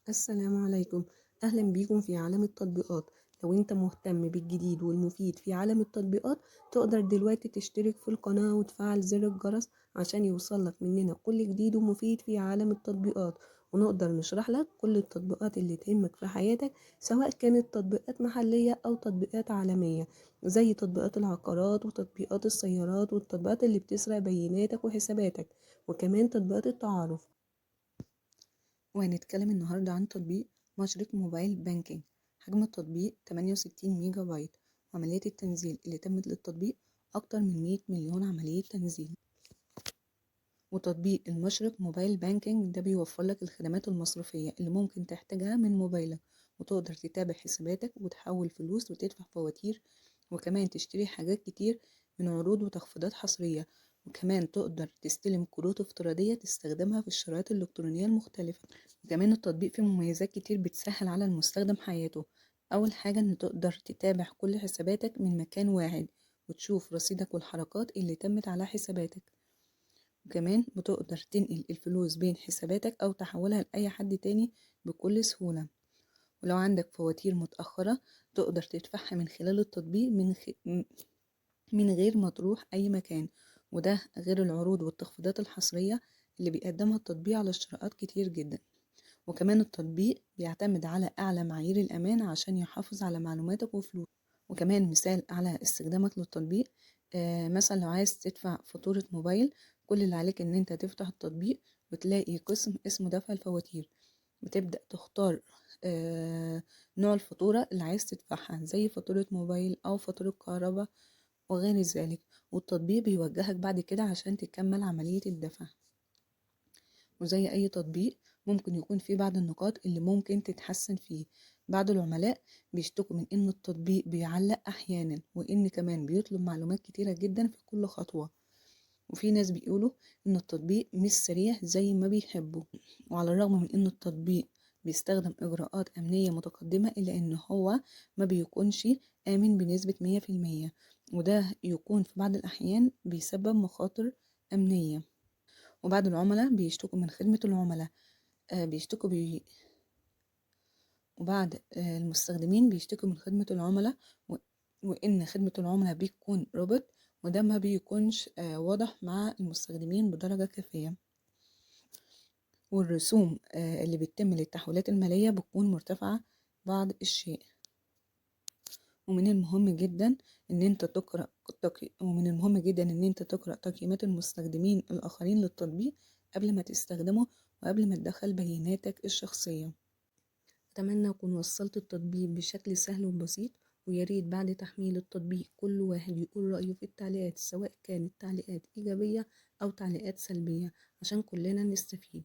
السلام عليكم. أهلا بيكم في عالم التطبيقات. لو أنت مهتم بالجديد والمفيد في عالم التطبيقات، تقدر دلوقتي تشترك في القناة وتفعل زر الجرس عشان يوصلك مننا كل جديد ومفيد في عالم التطبيقات، ونقدر نشرح لك كل التطبيقات اللي تهمك في حياتك، سواء كانت تطبيقات محلية أو تطبيقات عالمية، زي تطبيقات العقارات وتطبيقات السيارات والتطبيقات اللي بتسرق بياناتك وحساباتك، وكمان تطبيقات التعارف. وهنتكلم النهاردة عن تطبيق مشرق موبايل بانكينج. حجم التطبيق 68 ميجا بايت، وعملية التنزيل اللي تمت للتطبيق أكتر من 100 مليون عملية تنزيل. وتطبيق المشرق موبايل بانكينج ده بيوفر لك الخدمات المصرفية اللي ممكن تحتاجها من موبايلك، وتقدر تتابع حساباتك وتحول فلوس وتدفع فواتير، وكمان تشتري حاجات كتير من عروض وتخفيضات حصرية، وكمان تقدر تستلم كروت افتراضية تستخدمها في الشرايط الإلكترونية المختلفة. وكمان التطبيق فيه مميزات كتير بتسهل على المستخدم حياته. أول حاجة إن تقدر تتابع كل حساباتك من مكان واحد، وتشوف رصيدك والحركات اللي تمت على حساباتك، وكمان بتقدر تنقل الفلوس بين حساباتك أو تحولها لأي حد تاني بكل سهولة. ولو عندك فواتير متأخرة تقدر تدفعها من خلال التطبيق من غير ما تروح أي مكان، وده غير العروض والتخفيضات الحصرية اللي بيقدمها التطبيق على اشتراكات كتير جدا. وكمان التطبيق بيعتمد على أعلى معايير الأمان عشان يحافظ على معلوماتك وفلوسك. وكمان مثال على استخدامك للتطبيق، مثلا لو عايز تدفع فاتورة موبايل، كل اللي عليك ان انت تفتح التطبيق وتلاقي قسم اسمه دفع الفواتير، بتبدأ تختار نوع الفاتورة اللي عايز تدفعها، زي فاتورة موبايل أو فاتورة كهرباء وغير ذلك، والتطبيق بيوجهك بعد كده عشان تكمل عملية الدفع. وزي أي تطبيق ممكن يكون فيه بعض النقاط اللي ممكن تتحسن فيه. بعض العملاء بيشتكوا من إن التطبيق بيعلق أحيانا، وإن كمان بيطلب معلومات كتيرة جدا في كل خطوة، وفي ناس بيقولوا إن التطبيق مش سريع زي ما بيحبوا. وعلى الرغم من إن التطبيق بيستخدم إجراءات أمنية متقدمة، إلا إن هو ما بيكونش آمن بنسبة 100%، وده يكون في بعض الأحيان بيسبب مخاطر أمنية. وبعض العملاء بيشتكوا من خدمة العملاء بيشتكوا وبعض المستخدمين بيشتكوا من خدمة العملاء، وإن خدمة العملاء بيكون روبوت، وده ما بيكونش واضح مع المستخدمين بدرجة كافية. والرسوم اللي بتتم للتحويلات المالية بتكون مرتفعة بعض الشيء. ومن المهم جدا ان انت تقرأ تقييمات المستخدمين الاخرين للتطبيق قبل ما تستخدمه، وقبل ما تدخل بياناتك الشخصية. أتمنى أكون وصلت التطبيق بشكل سهل وبسيط، وياريت بعد تحميل التطبيق كل واحد يقول رأيه في التعليقات، سواء كانت تعليقات إيجابية أو تعليقات سلبية، عشان كلنا نستفيد.